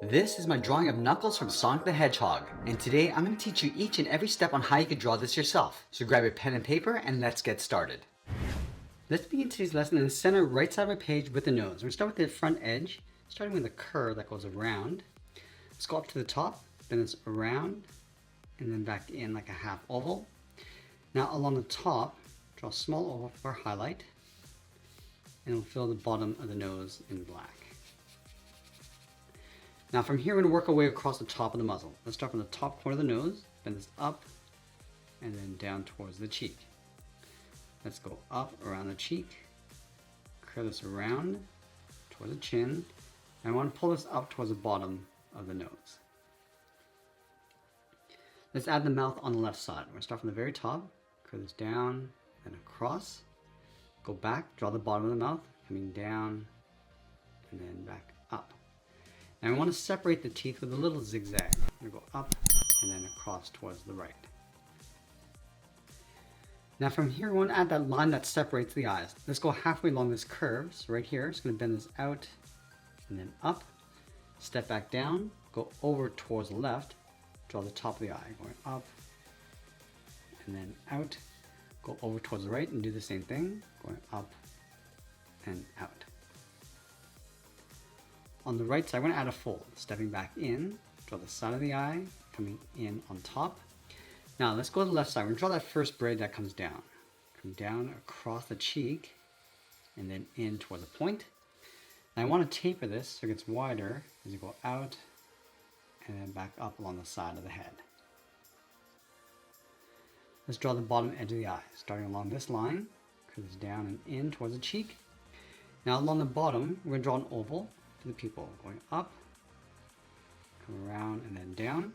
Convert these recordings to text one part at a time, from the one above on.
This is my drawing of Knuckles from Sonic the Hedgehog, and today I'm going to teach you each and every step on how you can draw this yourself. So grab your pen and paper and let's get started. Let's begin today's lesson in the center right side of our page with the nose. We're going to start with the front edge, starting with a curve that goes around. Let's go up to the top, then it's around, and then back in like a half oval. Now along the top, draw a small oval for highlight, and we'll fill the bottom of the nose in black. Now from here we're going to work our way across the top of the muzzle. Let's start from the top corner of the nose, bend this up, and then down towards the cheek. Let's go up around the cheek, curve this around towards the chin, and I want to pull this up towards the bottom of the nose. Let's add the mouth on the left side. We're going to start from the very top, curve this down, and across, go back, draw the bottom of the mouth, coming down, and then back up. Now I want to separate the teeth with a little zigzag. I'm going to go up and then across towards the right. Now from here, we want to add that line that separates the eyes. Let's go halfway along this curve. So right here, it's going to bend this out and then up. Step back down, go over towards the left, draw the top of the eye, going up and then out. Go over towards the right and do the same thing, going up and out. On the right side, we're going to add a fold. Stepping back in, draw the side of the eye, coming in on top. Now let's go to the left side. We're going to draw that first braid that comes down. Come down across the cheek, and then in toward the point. Now I want to taper this so it gets wider as you go out, and then back up along the side of the head. Let's draw the bottom edge of the eye, starting along this line, curve this down and in towards the cheek. Now along the bottom, we're going to draw an oval to the pupil, going up, come around, and then down.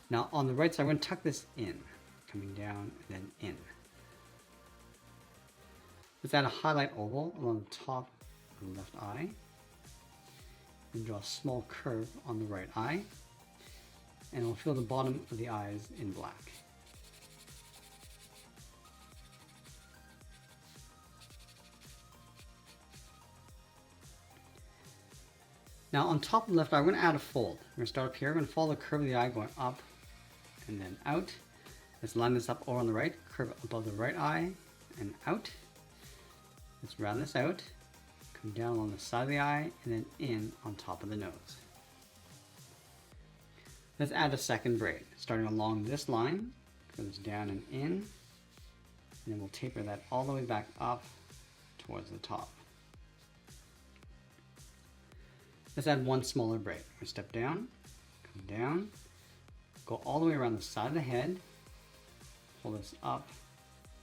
Now on the right side, we're going to tuck this in, coming down and then in. Let's add a highlight oval along the top of the left eye, and draw a small curve on the right eye, and we'll fill the bottom of the eyes in black. Now on top of the left eye, we're going to add a fold. We're going to start up here. We're going to follow the curve of the eye going up and then out. Let's line this up over on the right, curve above the right eye and out. Let's round this out, come down along the side of the eye and then in on top of the nose. Let's add a second braid, starting along this line, curve this down and in, and then we'll taper that all the way back up towards the top. Let's add one smaller braid. We're going to step down, come down, go all the way around the side of the head, pull this up,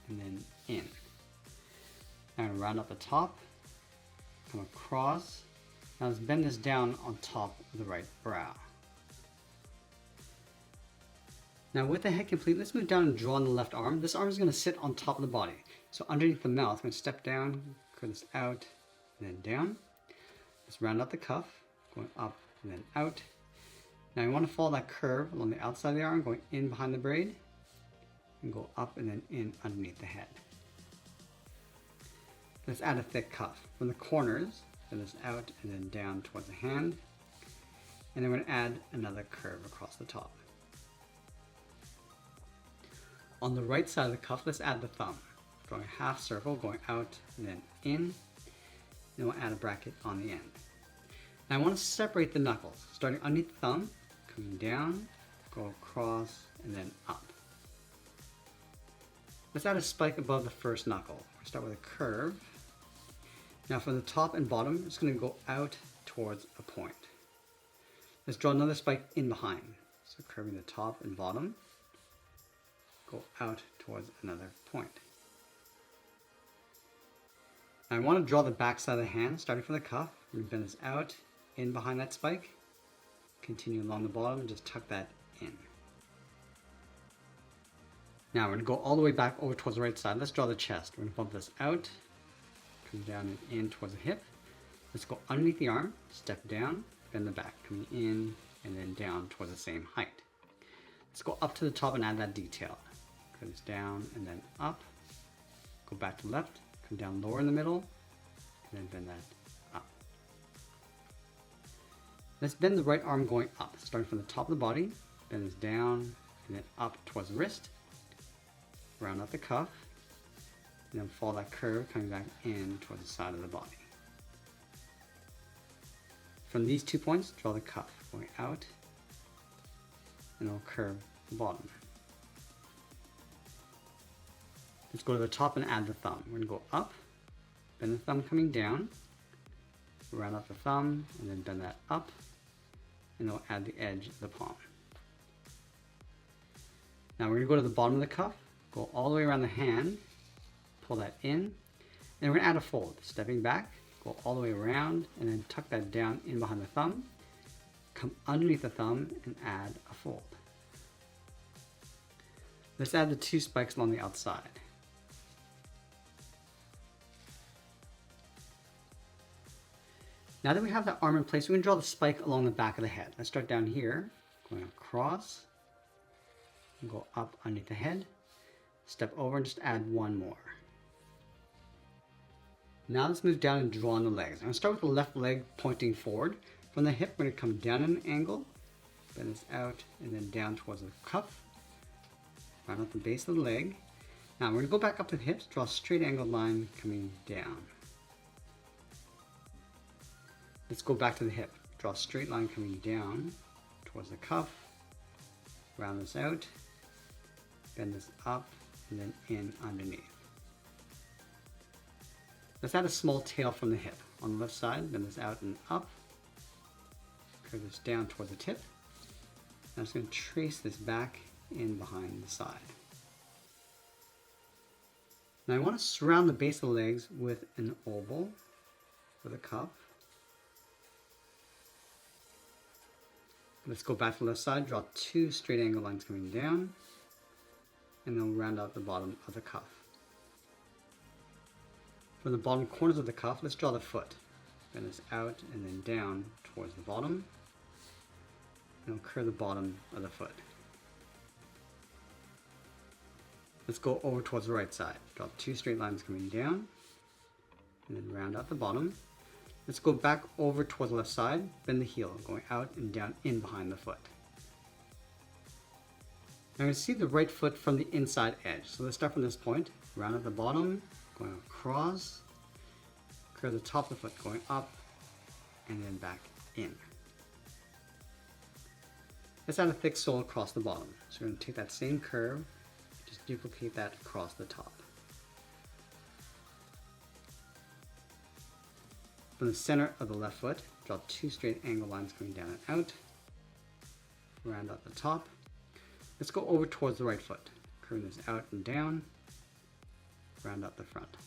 and then in. Now I'm going to round up the top, come across. Now let's bend this down on top of the right brow. Now with the head complete, let's move down and draw on the left arm. This arm is going to sit on top of the body. So underneath the mouth, I'm going to step down, curve this out, and then down. Let's round out the cuff, going up and then out. Now you want to follow that curve along the outside of the arm, going in behind the braid, and go up and then in underneath the head. Let's add a thick cuff. From the corners, bend this out and then down towards the hand. And then we're going to add another curve across the top. On the right side of the cuff, let's add the thumb. Drawing a half circle, going out and then in. Then we'll add a bracket on the end. Now I want to separate the knuckles, starting underneath the thumb, coming down, go across, and then up. Let's add a spike above the first knuckle. We'll start with a curve. Now from the top and bottom, it's going to go out towards a point. Let's draw another spike in behind. So curving the top and bottom, go out towards another point. Now I want to draw the back side of the hand, starting from the cuff. We're going to bend this out, in behind that spike. Continue along the bottom and just tuck that in. Now we're going to go all the way back over towards the right side. Let's draw the chest. We're going to bump this out, come down and in towards the hip. Let's go underneath the arm, step down, bend the back, coming in and then down towards the same height. Let's go up to the top and add that detail. Curve this down and then up, go back to left, come down lower in the middle, and then bend that up. Let's bend the right arm going up, starting from the top of the body. Bend this down and then up towards the wrist. Round out the cuff. And then follow that curve coming back in towards the side of the body. From these 2 points, draw the cuff going out and it'll curve the bottom. Let's go to the top and add the thumb. We're going to go up, bend the thumb coming down, round out the thumb, and then bend that up, and it'll add the edge of the palm. Now we're going to go to the bottom of the cuff, go all the way around the hand, pull that in, and we're going to add a fold. Stepping back, go all the way around, and then tuck that down in behind the thumb, come underneath the thumb, and add a fold. Let's add the 2 spikes along the outside. Now that we have that arm in place, we can draw the spike along the back of the head. Let's start down here, going across, and go up underneath the head, step over and just add 1 more. Now let's move down and draw on the legs. I'm going to start with the left leg pointing forward. From the hip, we're going to come down at an angle, bend this out, and then down towards the cuff, round out the base of the leg. Now we're going to go back up to the hips, draw a straight angled line coming down. Let's go back to the hip. Draw a straight line coming down towards the cuff, round this out, bend this up, and then in underneath. Let's add a small tail from the hip. On the left side, bend this out and up, curve this down towards the tip. I'm just going to trace this back in behind the side. Now I want to surround the base of the legs with an oval for the cuff. Let's go back to the left side, draw 2 straight angle lines coming down, and then round out the bottom of the cuff. From the bottom corners of the cuff, let's draw the foot. Bend this out and then down towards the bottom, and we'll curve the bottom of the foot. Let's go over towards the right side. Draw 2 straight lines coming down, and then round out the bottom. Let's go back over towards the left side, bend the heel, going out and down in behind the foot. Now I'm going to see the right foot from the inside edge. So let's start from this point, round at the bottom, going across, curve the top of the foot going up, and then back in. Let's add a thick sole across the bottom. So we're going to take that same curve, just duplicate that across the top. From the center of the left foot, draw 2 straight angle lines coming down and out. Round out the top. Let's go over towards the right foot. Curve this out and down. Round out the front.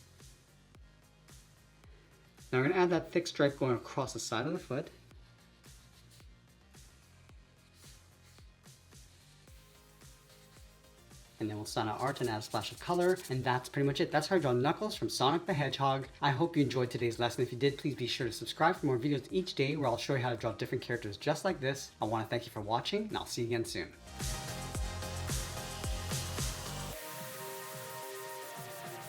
Now we're going to add that thick stripe going across the side of the foot. And then we'll sign our art and add a splash of color, and that's pretty much it. That's how I draw Knuckles from Sonic the Hedgehog. I hope you enjoyed today's lesson. If you did, please be sure to subscribe for more videos each day where I'll show you how to draw different characters just like this. I want to thank you for watching, and I'll see you again soon.